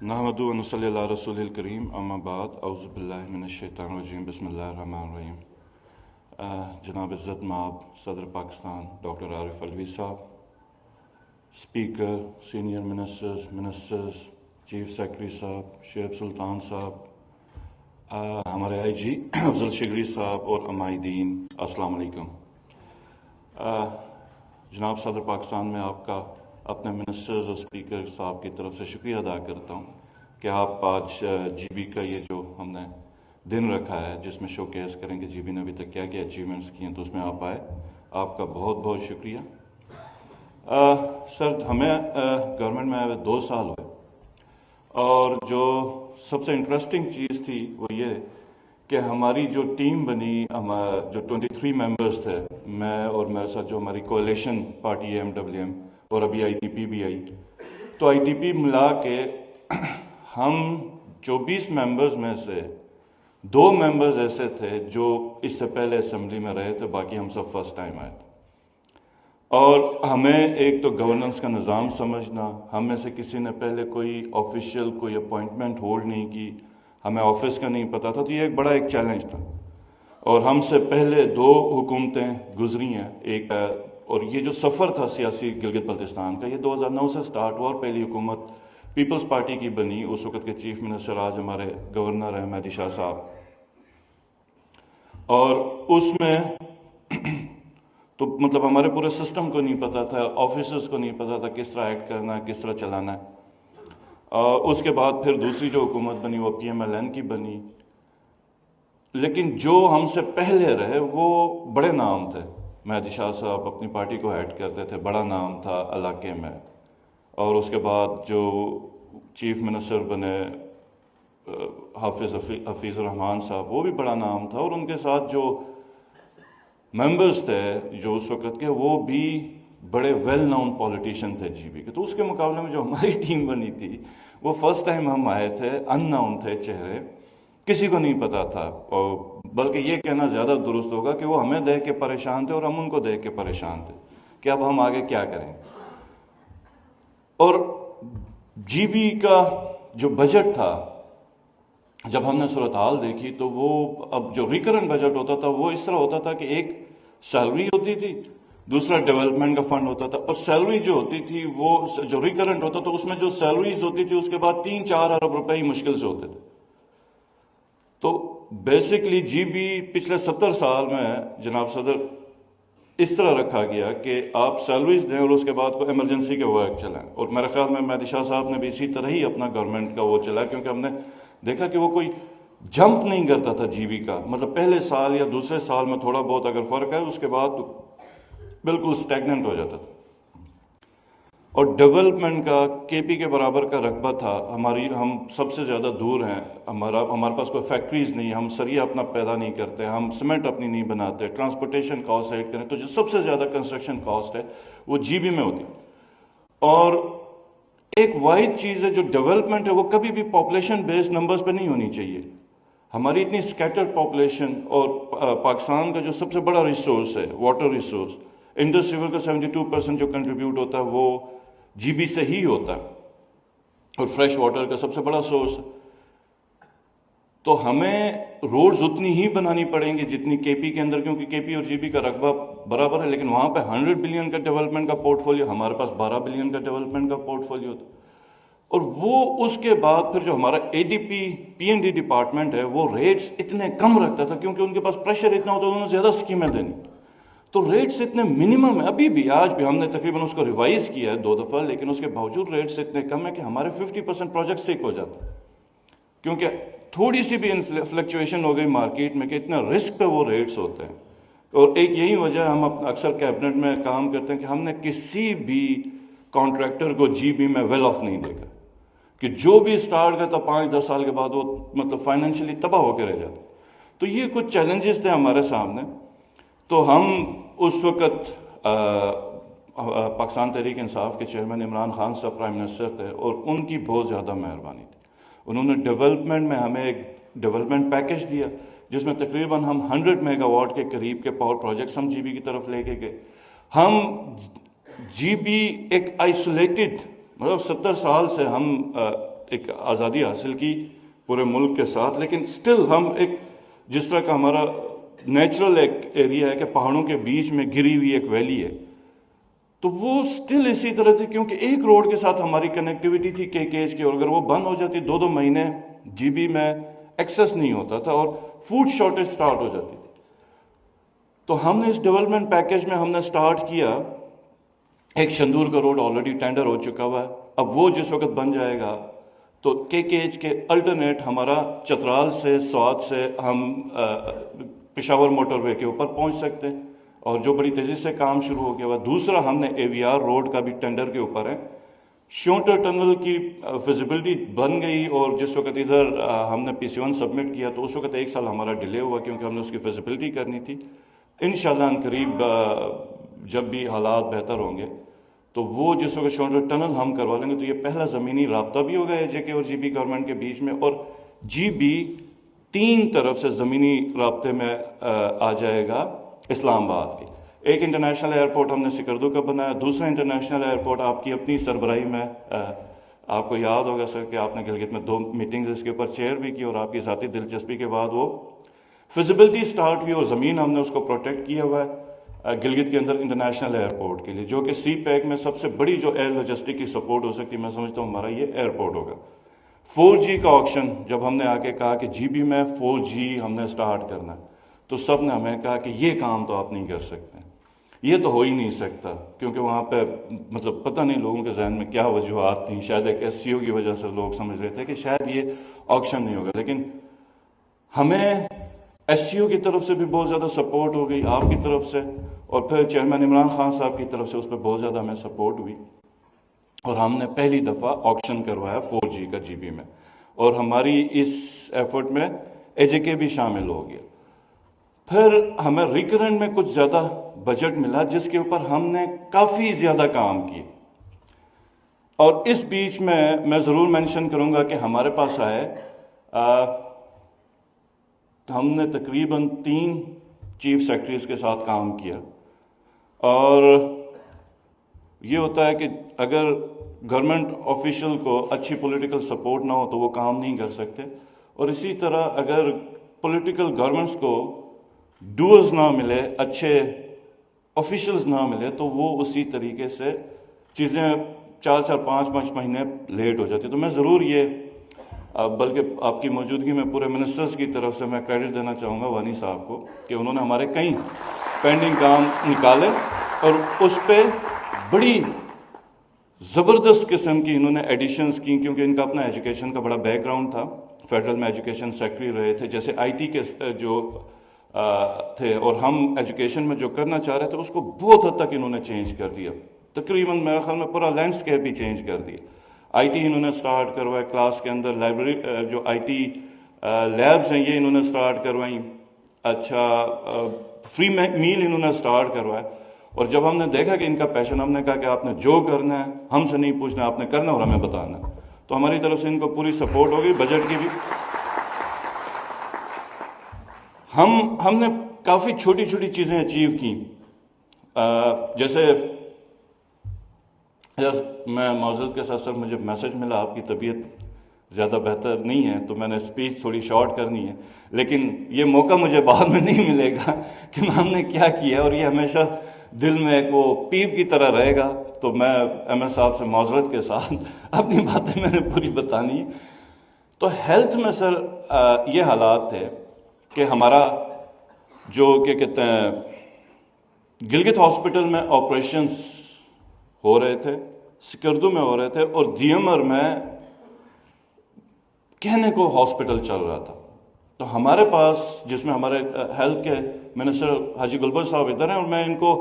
نحمد و نصلی اللہ رسول الکریم اما بعد اعوذ باللہ من الشیطان الرجیم بسم اللہ الرحمن الرحیم۔ جناب عزت مآب صدر پاکستان ڈاکٹر عارف علوی صاحب، speaker, senior ministers, chief secretary صاحب شعیب سلطان صاحب، ہمارے آئی جی افضل شگری صاحب اور عمائدین، السلام علیکم۔ جناب صدر پاکستان، میں آپ کا اپنے منسٹرز اور اسپیکر صاحب کی طرف سے شکریہ ادا کرتا ہوں کہ آپ آج جی بی کا یہ جو ہم نے دن رکھا ہے جس میں شو کیس کریں کہ جی بی نے ابھی تک کیا کیا اچیومنٹس کی ہیں، تو اس میں آپ آئے، آپ کا بہت بہت شکریہ۔ سر، ہمیں گورنمنٹ میں آئے ہوئے 2 سال ہوئے، اور جو سب سے انٹرسٹنگ چیز تھی وہ یہ کہ ہماری جو ٹیم بنی، جو 23 ممبرز تھے، میں اور میرے ساتھ جو ہماری کولیشن پارٹی ہے MWM، اور ابھی آئی ٹی پی بھی آئی، تو آئی ٹی پی ملا کے ہم 24 ممبرز میں سے 2 ممبرز ایسے تھے جو اس سے پہلے اسمبلی میں رہے تھے، باقی ہم سب فرسٹ ٹائم آئے تھے۔ اور ہمیں ایک تو گورننس کا نظام سمجھنا، ہم میں سے کسی نے پہلے کوئی آفیشیل کوئی اپوائنٹمنٹ ہولڈ نہیں کی، ہمیں آفس کا نہیں پتہ تھا، تو یہ ایک بڑا ایک چیلنج تھا۔ اور ہم سے پہلے 2 حکومتیں گزری ہیں، ایک اور یہ جو سفر تھا سیاسی گلگت بلتستان کا، یہ 2009 سے سٹارٹ ہوا، اور پہلی حکومت پیپلز پارٹی کی بنی، اس وقت کے چیف منسٹر آج ہمارے گورنر ہیں مہدی شاہ صاحب، اور اس میں تو مطلب ہمارے پورے سسٹم کو نہیں پتا تھا، آفیسرز کو نہیں پتا تھا کس طرح ایکٹ کرنا ہے، کس طرح چلانا ہے۔ اس کے بعد پھر دوسری جو حکومت بنی وہ PMLN کی بنی، لیکن جو ہم سے پہلے رہے وہ بڑے نام تھے۔ مہدی شاہ صاحب اپنی پارٹی کو ہیڈ کرتے تھے، بڑا نام تھا علاقے میں، اور اس کے بعد جو چیف منسٹر بنے حفیظ الرحمان صاحب، وہ بھی بڑا نام تھا، اور ان کے ساتھ جو ممبرز تھے جو اس وقت کے، وہ بھی بڑے ویل نون پولیٹیشین تھے جی بی کے۔ تو اس کے مقابلے میں جو ہماری ٹیم بنی تھی وہ فرسٹ ٹائم ہم آئے تھے، ان نون تھے چہرے، کسی کو نہیں پتا تھا، اور بلکہ یہ کہنا زیادہ درست ہوگا کہ وہ ہمیں دیکھ کے پریشان تھے اور ہم ان کو دیکھ کے پریشان تھے کہ اب ہم آگے کیا کریں۔ اور جی بی کا جو بجٹ تھا، جب ہم نے صورتحال دیکھی تو وہ اب جو ریکرنٹ بجٹ ہوتا تھا وہ اس طرح ہوتا تھا کہ ایک سیلری ہوتی تھی، دوسرا ڈیولپمنٹ کا فنڈ ہوتا تھا، اور سیلری جو ہوتی تھی وہ جو ریکرنٹ ہوتا تھا اس میں جو سیلریز ہوتی تھی اس کے بعد 3-4 ارب روپے ہی مشکل سے ہوتے تھے۔ تو بیسکلی جی بی پچھلے 70 سال میں جناب صدر اس طرح رکھا گیا کہ آپ سیلریز دیں اور اس کے بعد کوئی ایمرجنسی کے ورک چلائیں، اور میرے خیال میں مہدی شاہ صاحب نے بھی اسی طرح ہی اپنا گورنمنٹ کا وہ چلا، کیونکہ ہم نے دیکھا کہ وہ کوئی جمپ نہیں کرتا تھا جی بی کا، مطلب پہلے سال یا دوسرے سال میں تھوڑا بہت اگر فرق ہے اس کے بعد بالکل سٹیگننٹ ہو جاتا تھا۔ اور ڈیولپمنٹ کا کے پی کے برابر کا رقبہ تھا، ہم سب سے زیادہ دور ہیں، ہمارے پاس کوئی فیکٹریز نہیں، ہم سریا اپنا پیدا نہیں کرتے، ہم سیمنٹ اپنی نہیں بناتے، ٹرانسپورٹیشن کاسٹ ایڈ کریں تو جو سب سے زیادہ کنسٹرکشن کاسٹ ہے وہ جی بی میں ہوتی۔ اور ایک واحد چیز ہے جو ڈیولپمنٹ ہے وہ کبھی بھی پاپولیشن بیس نمبرز پہ نہیں ہونی چاہیے۔ ہماری اتنی سکیٹرڈ پاپولیشن، اور پاکستان کا جو سب سے بڑا ریسورس ہے واٹر ریسورس، انڈس ریور کا 72% جو کنٹریبیوٹ ہوتا ہے وہ جی بی سے ہی ہوتا ہے، اور فریش واٹر کا سب سے بڑا سورس ہے۔ تو ہمیں روڈز اتنی ہی بنانی پڑیں گی جتنی کے پی کے اندر، کیونکہ کے پی اور جی بی کا رقبہ برابر ہے، لیکن وہاں پہ 100 بلین کا ڈیولپمنٹ کا پورٹ فولیو، ہمارے پاس 12 بلین کا ڈیولپمنٹ کا پورٹ فولیو ہوتا ہے۔ اور وہ اس کے بعد پھر جو ہمارا ADP PND ڈپارٹمنٹ ہے وہ ریٹس اتنے کم رکھتا تھا، کیونکہ ان کے پاس پریشر اتنا ہوتا ہے، انہوں نے زیادہ اسکیمیں دینی، تو ریٹس اتنے منیمم ہے۔ ابھی بھی آج بھی ہم نے تقریباً اس کو ریوائز کیا ہے 2 دفعہ، لیکن اس کے باوجود ریٹس اتنے کم ہیں کہ ہمارے 50% پروجیکٹ سیک ہو جاتے ہیں، کیونکہ تھوڑی سی بھی فلکچویشن ہو گئی مارکیٹ میں کہ اتنا رسک پہ وہ ریٹس ہوتے ہیں۔ اور ایک یہی وجہ ہم اکثر کیبنٹ میں کام کرتے ہیں کہ ہم نے کسی بھی کانٹریکٹر کو جی بی میں ویل آف نہیں دیکھا، کہ جو بھی سٹارٹ کرتا 5-10 سال کے بعد وہ مطلب فائنینشلی تباہ ہو کے رہ جاتا۔ تو یہ کچھ چیلنجز تھے ہمارے سامنے۔ تو ہم اس وقت پاکستان تحریک انصاف کے چیئرمین عمران خان صاحب پرائم منسٹر تھے، اور ان کی بہت زیادہ مہربانی تھی۔ انہوں نے ڈیولپمنٹ میں ہمیں ایک ڈیولپمنٹ پیکج دیا جس میں تقریباً ہم 100 میگا واٹ کے قریب کے پاور پروجیکٹس ہم جی بی کی طرف لے کے گئے۔ ہم جی بی ایک آئسولیٹڈ، مطلب 70 سال سے ہم ایک آزادی حاصل کی پورے ملک کے ساتھ، لیکن سٹل ہم ایک جس طرح کا ہمارا نیچرل ایک ایریا ہے کہ پہاڑوں کے بیچ میں گری ہوئی ایک ویلی ہے، تو وہ سٹل اسی طرح تھی، کیونکہ ایک روڈ کے ساتھ ہماری کنیکٹیوٹی تھی KKH کی، اور اگر وہ بند ہو جاتی 2 مہینے GB میں ایکسیس نہیں ہوتا تھا اور فوڈ شارٹیج سٹارٹ ہو جاتی تھی۔ تو ہم نے اس ڈیولپمنٹ پیکیج میں ہم نے سٹارٹ کیا، ایک شندور کا روڈ آلریڈی ٹینڈر ہو چکا ہوا ہے، اب وہ جس وقت بن جائے گا تو KKH کے الٹرنیٹ ہمارا چترال سے سوات سے ہم پشاور موٹر وے کے اوپر پہنچ سکتے ہیں، اور جو بڑی تیزی سے کام شروع ہو گیا ہوا۔ دوسرا ہم نے AVR روڈ کا بھی ٹینڈر کے اوپر ہے، شونٹر ٹنل کی فیزیبلٹی بن گئی، اور جس وقت ادھر ہم نے PC1 سبمٹ کیا تو اس وقت 1 سال ہمارا ڈیلے ہوا، کیونکہ ہم نے اس کی فیزیبلٹی کرنی تھی۔ انشاءاللہ ان قریب جب بھی حالات بہتر ہوں گے تو وہ جس وقت شونٹر ٹنل ہم کروا لیں گے تو یہ پہلا زمینی رابطہ بھی ہوگا AJK اور GB گورنمنٹ کے بیچ میں، اور GB 3 طرف سے زمینی رابطے میں آ جائے گا اسلام آباد کے۔ ایک انٹرنیشنل ایئرپورٹ ہم نے سکردو کا بنایا، دوسرا انٹرنیشنل ایئرپورٹ آپ کی اپنی سربراہی میں آپ کو یاد ہوگا سر کہ آپ نے گلگت میں 2 میٹنگز اس کے اوپر چیئر بھی کی، اور آپ کی ذاتی دلچسپی کے بعد وہ فیزیبلٹی سٹارٹ ہوئی، اور زمین ہم نے اس کو پروٹیکٹ کیا ہوا ہے گلگت کے اندر انٹرنیشنل ایئرپورٹ کے لیے، جو کہ CPEC میں سب سے بڑی جو ایئر لاجسٹک کی سپورٹ ہو سکتی ہے، میں سمجھتا ہوں ہمارا یہ ایئرپورٹ ہوگا۔ 4G کا آکشن جب ہم نے آ کے کہا کہ GB میں 4G ہم نے سٹارٹ کرنا ہے، تو سب نے ہمیں کہا کہ یہ کام تو آپ نہیں کر سکتے، یہ تو ہو ہی نہیں سکتا، کیونکہ وہاں پہ مطلب پتہ نہیں لوگوں کے ذہن میں کیا وجوہات تھیں، شاید ایک SCO کی وجہ سے لوگ سمجھ رہے تھے کہ شاید یہ آکشن نہیں ہوگا، لیکن ہمیں SCO کی طرف سے بھی بہت زیادہ سپورٹ ہو گئی، آپ کی طرف سے، اور پھر چیئرمین عمران خان صاحب کی طرف سے اس پہ بہت زیادہ ہمیں سپورٹ ہوئی، اور ہم نے پہلی دفعہ آکشن کروایا 4G کا GB میں، اور ہماری اس ایفرٹ میں AJK بھی شامل ہو گیا۔ پھر ہمیں ریکرنٹ میں کچھ زیادہ بجٹ ملا جس کے اوپر ہم نے کافی زیادہ کام کیے، اور اس بیچ میں ضرور مینشن کروں گا کہ ہمارے پاس آئے ہم نے تقریباً 3 چیف سیکرٹریز کے ساتھ کام کیا، اور یہ ہوتا ہے کہ اگر گورنمنٹ آفیشل کو اچھی پولیٹیکل سپورٹ نہ ہو تو وہ کام نہیں کر سکتے، اور اسی طرح اگر پولیٹیکل گورنمنٹس کو ڈوئرز نہ ملے، اچھے آفیشلز نہ ملے، تو وہ اسی طریقے سے چیزیں 4-5 مہینے لیٹ ہو جاتی۔ تو میں ضرور یہ بلکہ آپ کی موجودگی میں پورے منسٹرز کی طرف سے میں کریڈٹ دینا چاہوں گا وانی صاحب کو کہ انہوں نے ہمارے کئی پینڈنگ کام نکالے، اور اس پہ بڑی زبردست قسم کی انہوں نے ایڈیشنز کی، کیونکہ ان کا اپنا ایجوکیشن کا بڑا بیک گراؤنڈ تھا، فیڈرل میں ایجوکیشن سیکرٹری رہے تھے، جیسے IT کے جو تھے، اور ہم ایجوکیشن میں جو کرنا چاہ رہے تھے اس کو بہت حد تک انہوں نے چینج کر دیا، تقریباً میرے خیال میں پورا لینڈسکیپ بھی چینج کر دیا۔ IT انہوں نے سٹارٹ کروایا، کلاس کے اندر لائبریری جو IT لیبز ہیں یہ انہوں نے سٹارٹ کروائیں، اچھا فری میل انہوں نے سٹارٹ کروایا، اور جب ہم نے دیکھا کہ ان کا پیشن، ہم نے کہا کہ آپ نے جو کرنا ہے ہم سے نہیں پوچھنا، آپ نے کرنا اور ہمیں بتانا، تو ہماری طرف سے ان کو پوری سپورٹ ہو گئی، بجٹ کی بھی۔ ہم نے کافی چھوٹی چھوٹی چیزیں اچیو کی، جیسے میں معذرت کے ساتھ سر مجھے میسج ملا آپ کی طبیعت زیادہ بہتر نہیں ہے، تو میں نے اسپیچ تھوڑی شارٹ کرنی ہے، لیکن یہ موقع مجھے بعد میں نہیں ملے گا کہ ہم نے کیا کیا، اور یہ ہمیشہ دل میں ایک وہ پیپ کی طرح رہے گا، تو میں MS صاحب سے معذرت کے ساتھ اپنی باتیں میں نے پوری بتانی۔ تو ہیلتھ میں سر یہ حالات تھے کہ ہمارا جو کہ کہتے ہیں گلگت ہاسپٹل میں آپریشنز ہو رہے تھے، سکردو میں ہو رہے تھے، اور دیمر میں کہنے کو ہاسپٹل چل رہا تھا۔ تو ہمارے پاس جس میں ہمارے ہیلتھ کے منسٹر حاجی گلبر صاحب ادھر ہیں، اور میں ان کو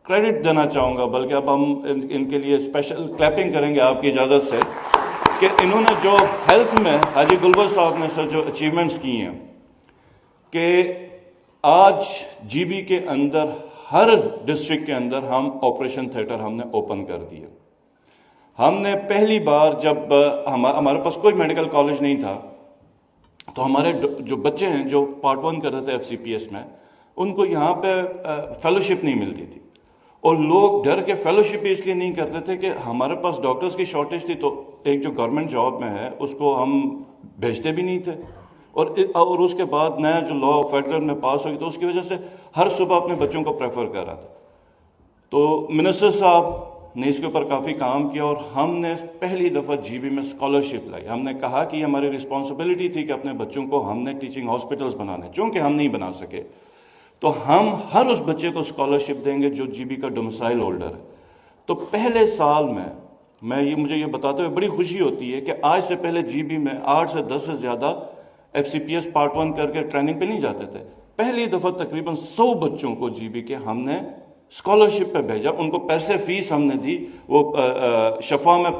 کریڈٹ دینا چاہوں گا، بلکہ اب ہم ان کے لیے اسپیشل کلیپنگ کریں گے آپ کی اجازت سے، کہ انہوں نے جو ہیلتھ میں حاجی گلبر صاحب نے سر جو اچیومنٹس کی ہیں، کہ آج GB کے اندر ہر ڈسٹرکٹ کے اندر ہم آپریشن تھیٹر ہم نے اوپن کر دیا۔ ہم نے پہلی بار جب ہمارے پاس کوئی میڈیکل کالج نہیں تھا، تو ہمارے جو بچے ہیں جو پارٹ 1 کر رہے تھے FCPS میں، ان کو یہاں پہ فیلوشپ نہیں ملتی تھی، اور لوگ ڈر کے فیلوشپ اس لیے نہیں کرتے تھے کہ ہمارے پاس ڈاکٹرز کی شارٹیج تھی، تو ایک جو گورنمنٹ جاب میں ہے اس کو ہم بھیجتے بھی نہیں تھے، اور اس کے بعد نیا جو لا فیڈرل میں پاس ہوئی تو اس کی وجہ سے ہر صبح اپنے بچوں کو پریفر کر رہا تھا. تو منسٹر صاحب نے اس کے اوپر کافی کام کیا، اور ہم نے پہلی دفعہ جی بی میں اسکالرشپ لائی. ہم نے کہا کہ یہ ہماری رسپانسبلٹی تھی کہ اپنے بچوں کو ہم نے ٹیچنگ ہاسپٹلس بنانے، چونکہ ہم نہیں بنا سکے تو ہم ہر اس بچے کو اسکالرشپ دیں گے جو جی بی کا ڈومسائل ہولڈر ہے. تو پہلے سال میں مجھے یہ بتاتے ہوئے بڑی خوشی ہوتی ہے کہ آج سے پہلے جی بی میں 8 سے 10 سے زیادہ F C P S part 1 کر کے ٹریننگ پہ نہیں جاتے تھے. پہلی دفعہ تقریباً 100 بچوں کو جی بی کے ہم نے اسکالرشپ پہ بھیجا. ان کو پیسے فیس ہم نے دی. وہ شفا میں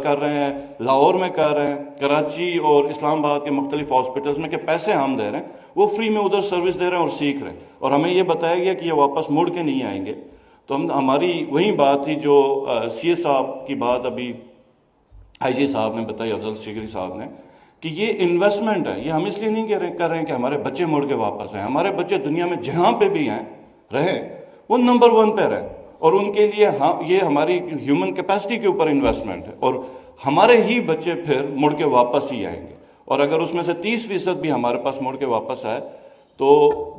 کر رہے ہیں، لاہور میں کر رہے ہیں، کراچی اور اسلام آباد کے مختلف ہاسپٹلس میں، کہ پیسے ہم دے رہے ہیں، وہ فری میں ادھر سروس دے رہے ہیں اور سیکھ رہے ہیں. اور ہمیں یہ بتایا گیا کہ یہ واپس مڑ کے نہیں آئیں گے. تو ہماری وہی بات تھی جو سی اے صاحب کی بات ابھی آئی جی صاحب نے بتائی، افضل شگری صاحب نے، کہ یہ انویسٹمنٹ ہے. یہ ہم اس لیے نہیں کر رہے ہیں کہ ہمارے بچے مڑ کے واپس آئیں. ہمارے بچے دنیا میں جہاں پہ بھی ہیں رہیں، وہ نمبر 1 پہ رہیں، اور ان کے لیے یہ ہماری ہیومن کیپیسٹی کے اوپر انویسٹمنٹ ہے، اور ہمارے ہی بچے پھر مڑ کے واپس ہی آئیں گے. اور اگر اس میں سے 30% بھی ہمارے پاس مڑ کے واپس آئے تو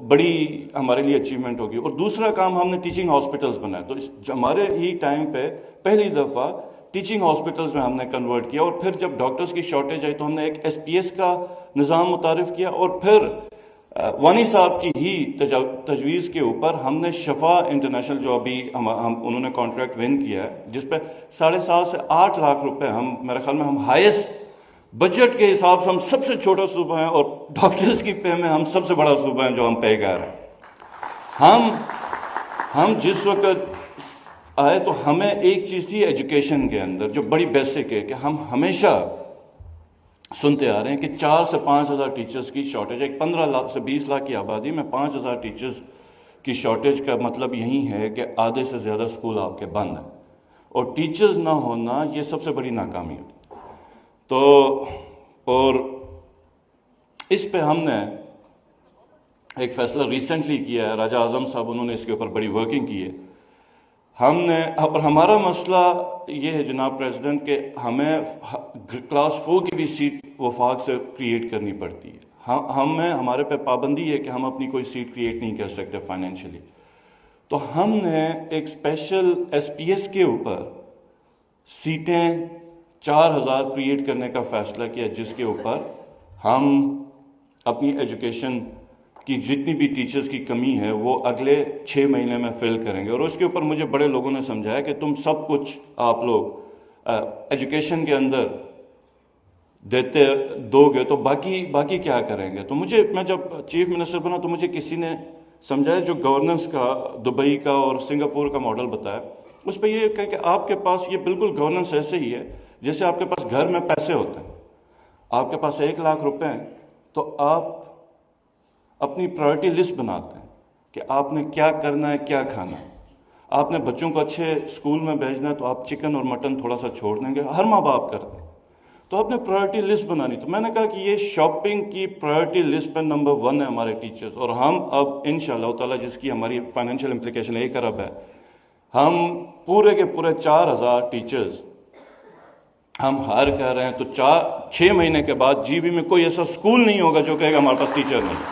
بڑی ہمارے لیے اچیومنٹ ہوگی. اور دوسرا کام ہم نے ٹیچنگ ہاسپٹلس بنائے. تو ہمارے ہی ٹائم پہ پہلی دفعہ ٹیچنگ ہاسپٹلس میں ہم نے کنورٹ کیا، اور پھر جب ڈاکٹرز کی شارٹیج آئی تو ہم نے ایک ایس پی ایس کا نظام متعارف کیا. اور پھر وانی صاحب کی ہی تجویز کے اوپر ہم نے شفا انٹرنیشنل، جو ابھی انہوں نے کانٹریکٹ ون کیا ہے، جس پہ 7.5 سے 8 لاکھ روپے میرے خیال میں ہم ہائیسٹ بجٹ کے حساب سے ہم سب سے چھوٹا صوبہ ہیں، اور ڈاکٹرز کی پے میں ہم سب سے بڑا صوبہ ہیں جو ہم پے کر رہے ہیں. ہم جس وقت آئے تو ہمیں ایک چیز تھی ایجوکیشن کے اندر جو بڑی بیسک ہے، کہ ہم ہمیشہ سنتے آ رہے ہیں کہ 4 سے 5 ہزار ٹیچرز کی شارٹیج. ایک 15 لاکھ سے 20 لاکھ کی آبادی میں 5 ہزار ٹیچرز کی شارٹیج کا مطلب یہی ہے کہ آدھے سے زیادہ اسکول آپ کے بند ہیں، اور ٹیچرز نہ ہونا یہ سب سے بڑی ناکامی ہے. تو اور اس پہ ہم نے ایک فیصلہ ریسنٹلی کیا ہے، راجہ اعظم صاحب انہوں نے اس کے اوپر بڑی ورکنگ کی ہے. ہم نے، اور ہمارا مسئلہ یہ ہے جناب پریزیڈنٹ کہ ہمیں کلاس 4 کی بھی سیٹ وفاق سے کریٹ کرنی پڑتی ہے. ہمارے پہ پابندی ہے کہ ہم اپنی کوئی سیٹ کریٹ نہیں کر سکتے فائنینشلی. تو ہم نے ایک اسپیشل ایس پی ایس کے اوپر سیٹیں 4000 کریٹ کرنے کا فیصلہ کیا، جس کے اوپر ہم اپنی ایجوکیشن کی جتنی بھی ٹیچرز کی کمی ہے وہ اگلے 6 مہینے میں فل کریں گے. اور اس کے اوپر مجھے بڑے لوگوں نے سمجھایا کہ تم سب کچھ آپ لوگ ایجوکیشن کے اندر دو گے تو باقی کیا کریں گے. تو میں جب چیف منسٹر بنا تو مجھے کسی نے سمجھایا جو گورننس کا دبئی کا اور سنگاپور کا ماڈل بتایا، اس پہ یہ کہا کہ آپ کے پاس یہ بالکل گورننس ایسے ہی ہے جیسے آپ کے پاس گھر میں پیسے ہوتے ہیں. آپ کے پاس 1 لاکھ روپے ہیں تو آپ اپنی پرائرٹی لسٹ بناتے ہیں کہ آپ نے کیا کرنا ہے، کیا کھانا ہے. آپ نے بچوں کو اچھے اسکول میں بھیجنا ہے تو آپ چکن اور مٹن تھوڑا سا چھوڑ دیں گے، ہر ماں باپ کرتے ہیں. تو آپ نے پرائرٹی لسٹ بنانی. تو میں نے کہا کہ یہ شاپنگ کی پرائرٹی لسٹ پہ نمبر 1 ہے ہمارے ٹیچرز. اور ہم اب انشاءاللہ تعالیٰ، جس کی ہماری فائنینشیل امپلیکیشن 1 ارب ہے، ہم پورے کے پورے 4000 ٹیچرز ہم ہائر کر رہے ہیں. تو 6 مہینے کے بعد جی بی میں کوئی ایسا اسکول نہیں ہوگا جو کہے گا ہمارے پاس ٹیچر نہیں.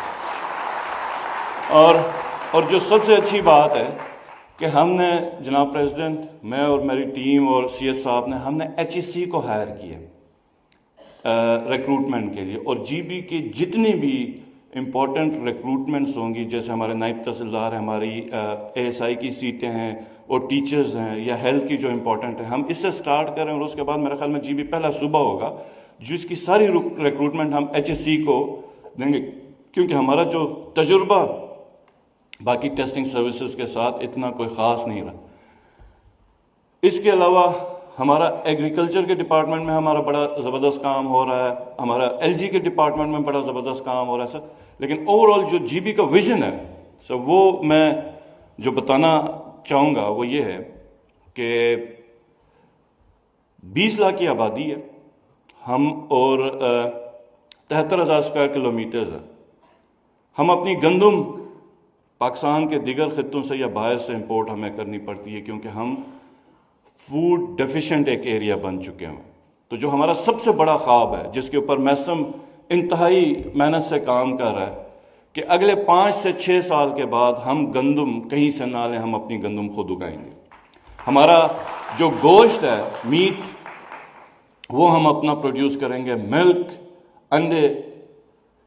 اور جو سب سے اچھی بات ہے کہ ہم نے جناب پریزیڈنٹ، میں اور میری ٹیم اور سی ایس صاحب نے، ہم نے ایچ ای سی کو ہائر کیا ریکروٹمنٹ کے لیے. اور جی بی کی جتنی بھی امپورٹنٹ ریکروٹمنٹس ہوں گی، جیسے ہمارے نائب تحصیلدار ہیں، ہماری اے ایس آئی کی سیٹیں ہیں، اور ٹیچرز ہیں، یا ہیلتھ کی جو امپورٹنٹ ہے، ہم اس سے سٹارٹ کریں. اور اس کے بعد میرے خیال میں جی بی پہلا صوبہ ہوگا جس کی ساری ریکروٹمنٹ ہم ایچ ای سی کو دیں گے، کیونکہ ہمارا جو تجربہ باقی ٹیسٹنگ سروسز کے ساتھ اتنا کوئی خاص نہیں رہا. اس کے علاوہ ہمارا ایگریکلچر کے ڈپارٹمنٹ میں ہمارا بڑا زبردست کام ہو رہا ہے، ہمارا ایل جی کے ڈپارٹمنٹ میں بڑا زبردست کام ہو رہا ہے سر. لیکن اوور آل جو جی بی کا ویژن ہے سر، وہ میں جو بتانا چاہوں گا وہ یہ ہے کہ 20 لاکھ کی آبادی ہے ہم، اور 73,000 اسکوائر کلومیٹرز ہے. ہم اپنی گندم پاکستان کے دیگر خطوں سے یا باہر سے امپورٹ ہمیں کرنی پڑتی ہے، کیونکہ ہم فوڈ ڈیفیشینٹ ایک ایریا بن چکے ہیں. تو جو ہمارا سب سے بڑا خواب ہے، جس کے اوپر محسم انتہائی محنت سے کام کر رہا ہے، کہ اگلے 5 سے 6 سال کے بعد ہم گندم کہیں سے نہ لیں، ہم اپنی گندم خود اگائیں گے. ہمارا جو گوشت ہے، میٹ، وہ ہم اپنا پروڈیوس کریں گے. ملک، انڈے،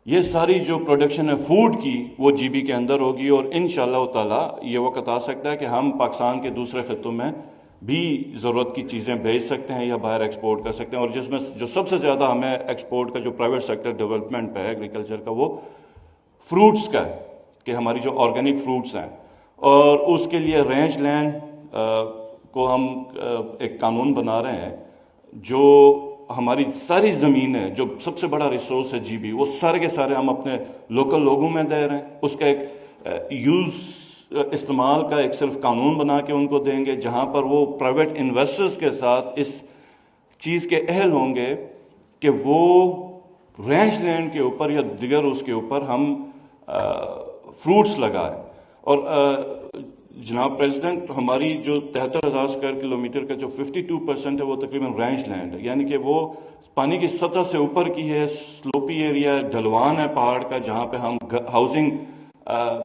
یہ ساری جو پروڈکشن ہے فوڈ کی، وہ جی بی کے اندر ہوگی. اور انشاءاللہ تعالیٰ یہ وقت آ سکتا ہے کہ ہم پاکستان کے دوسرے خطوں میں بھی ضرورت کی چیزیں بھیج سکتے ہیں یا باہر ایکسپورٹ کر سکتے ہیں. اور جس میں جو سب سے زیادہ ہمیں ایکسپورٹ کا جو پرائیویٹ سیکٹر ڈیولپمنٹ پہ ہے ایگریکلچر کا، وہ فروٹس کا ہے، کہ ہماری جو آرگینک فروٹس ہیں. اور اس کے لیے رینج لینڈ کو ہم ایک قانون بنا رہے ہیں، جو ہماری ساری زمینیں، جو سب سے بڑا ریسورس ہے جی بی، وہ سارے کے سارے ہم اپنے لوکل لوگوں میں دے رہے ہیں. اس کا ایک استعمال کا ایک صرف قانون بنا کے ان کو دیں گے، جہاں پر وہ پرائیویٹ انویسٹرز کے ساتھ اس چیز کے اہل ہوں گے کہ وہ رینچ لینڈ کے اوپر یا دیگر اس کے اوپر ہم فروٹس لگائیں. اور جناب پریزیڈنٹ، ہماری جو 73,000 اسکوائر کلومیٹر کا جو 52% ہے وہ تقریباً رینچ لینڈ ہے، یعنی کہ وہ پانی کی سطح سے اوپر کی ہے، سلوپی ایریا، ڈھلوان ہے پہاڑ کا، جہاں پہ ہم ہاؤسنگ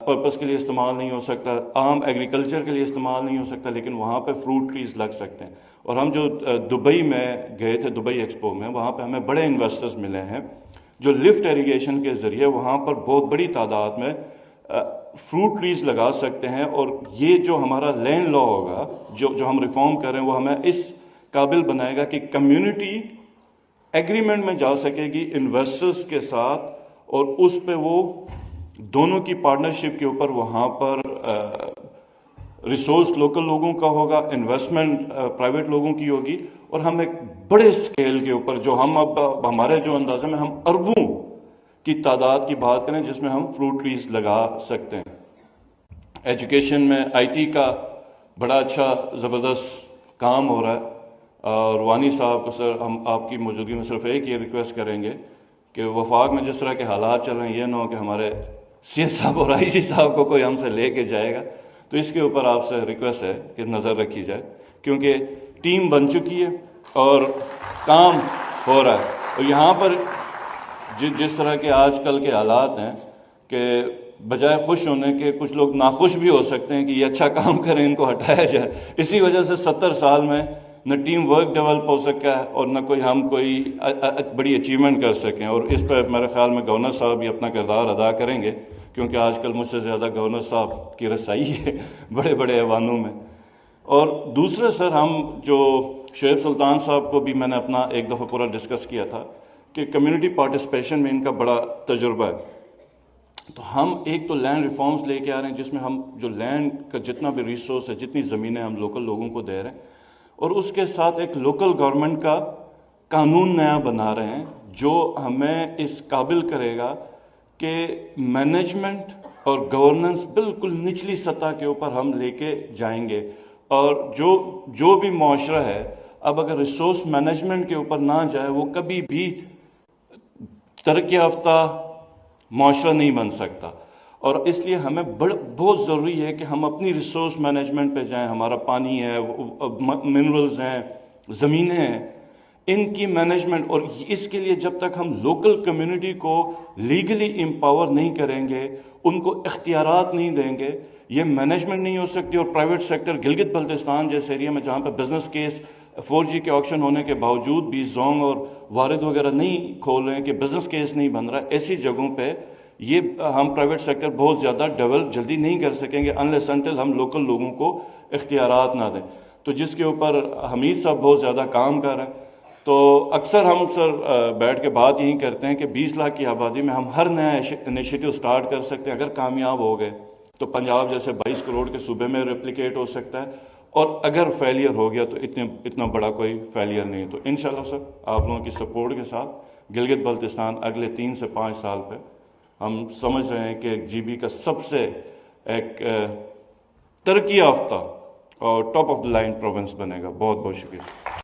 پرپس کے لیے استعمال نہیں ہو سکتا، عام ایگریکلچر کے لیے استعمال نہیں ہو سکتا، لیکن وہاں پہ فروٹ ٹریز لگ سکتے ہیں. اور ہم جو دبئی میں گئے تھے، دبئی ایکسپو میں، وہاں پہ ہمیں بڑے انویسٹرز ملے ہیں جو لفٹ ایریگیشن کے ذریعے وہاں پر بہت بڑی تعداد میں فروٹ ٹریز لگا سکتے ہیں. اور یہ جو ہمارا لینڈ لا ہوگا، جو ہم ریفارم کر رہے ہیں، وہ ہمیں اس قابل بنائے گا کہ کمیونٹی ایگریمنٹ میں جا سکے گی انویسٹرز کے ساتھ، اور اس پہ وہ دونوں کی پارٹنرشپ کے اوپر وہاں پر ریسورس لوکل لوگوں کا ہوگا، انویسٹمنٹ پرائیویٹ لوگوں کی ہوگی. اور ہم ایک بڑے سکیل کے اوپر، جو ہم اب ہمارے جو اندازے میں ہم اربوں کی تعداد کی بات کریں جس میں ہم فروٹ ٹریز لگا سکتے ہیں. ایجوکیشن میں آئی ٹی کا بڑا اچھا زبردست کام ہو رہا ہے. اور وانی صاحب کو سر، ہم آپ کی موجودگی میں صرف ایک یہ ریکویسٹ کریں گے کہ وفاق میں جس طرح کے حالات چل رہے ہیں، یہ نہ ہو کہ ہمارے سی ایس صاحب اور آئی جی صاحب کو کوئی ہم سے لے کے جائے گا. تو اس کے اوپر آپ سے ریکویسٹ ہے کہ نظر رکھی جائے، کیونکہ ٹیم بن چکی ہے اور کام ہو رہا ہے. اور یہاں پر جس طرح کے آج کل کے حالات ہیں کہ بجائے خوش ہونے کے کچھ لوگ ناخوش بھی ہو سکتے ہیں کہ یہ اچھا کام کریں، ان کو ہٹایا جائے. اسی وجہ سے 70 سال میں نہ ٹیم ورک ڈیولپ ہو سکا ہے اور نہ ہم کوئی بڑی اچیومنٹ کر سکیں. اور اس پر میرے خیال میں گورنر صاحب بھی اپنا کردار ادا کریں گے، کیونکہ آج کل مجھ سے زیادہ گورنر صاحب کی رسائی ہے بڑے بڑے ایوانوں میں. اور دوسرے سر، ہم جو شعیب سلطان صاحب کو بھی میں نے اپنا ایک دفعہ پورا ڈسکس کیا تھا کہ کمیونٹی پارٹیسپیشن میں ان کا بڑا تجربہ ہے. تو ہم ایک تو لینڈ ریفارمز لے کے آ رہے ہیں، جس میں ہم جو لینڈ کا جتنا بھی ریسورس ہے، جتنی زمینیں ہم لوکل لوگوں کو دے رہے ہیں، اور اس کے ساتھ ایک لوکل گورنمنٹ کا قانون نیا بنا رہے ہیں جو ہمیں اس قابل کرے گا کہ مینجمنٹ اور گورننس بالکل نچلی سطح کے اوپر ہم لے کے جائیں گے. اور جو بھی معاشرہ ہے، اب اگر ریسورس مینجمنٹ کے اوپر نہ جائے، وہ کبھی بھی ترقی یافتہ معاشرہ نہیں بن سکتا. اور اس لیے ہمیں بہت ضروری ہے کہ ہم اپنی ریسورس مینجمنٹ پہ جائیں. ہمارا پانی ہے، منرلز ہیں، زمینیں ہیں، ان کی مینجمنٹ. اور اس کے لیے جب تک ہم لوکل کمیونٹی کو لیگلی امپاور نہیں کریں گے، ان کو اختیارات نہیں دیں گے، یہ مینجمنٹ نہیں ہو سکتی. اور پرائیویٹ سیکٹر گلگت بلتستان جیسے ایریا میں، جہاں پہ بزنس کیس 4G کے آکشن ہونے کے باوجود بھی زونگ اور وارد وغیرہ نہیں کھول رہے ہیں، کہ بزنس کیس نہیں بن رہا، ایسی جگہوں پہ یہ ہم پرائیویٹ سیکٹر بہت زیادہ ڈیولپ جلدی نہیں کر سکیں گے unless until ہم لوکل لوگوں کو اختیارات نہ دیں. تو جس کے اوپر حمید صاحب بہت زیادہ کام کر رہے ہیں. تو اکثر ہم سر بیٹھ کے بات یہی کرتے ہیں کہ 20 لاکھ کی آبادی میں ہم ہر نیا انیشیٹو سٹارٹ کر سکتے ہیں. اگر کامیاب ہو گئے تو پنجاب جیسے 22 کروڑ کے صوبے میں ریپلیکیٹ ہو سکتا ہے، اور اگر فیلئر ہو گیا تو اتنا بڑا کوئی فیلئر نہیں. تو انشاءاللہ سر آپ لوگوں کی سپورٹ کے ساتھ گلگت بلتستان اگلے 3 سے 5 سال پہ ہم سمجھ رہے ہیں کہ جی بی کا سب سے ایک ترقی یافتہ اور top of the line province بنے گا. بہت بہت شکریہ.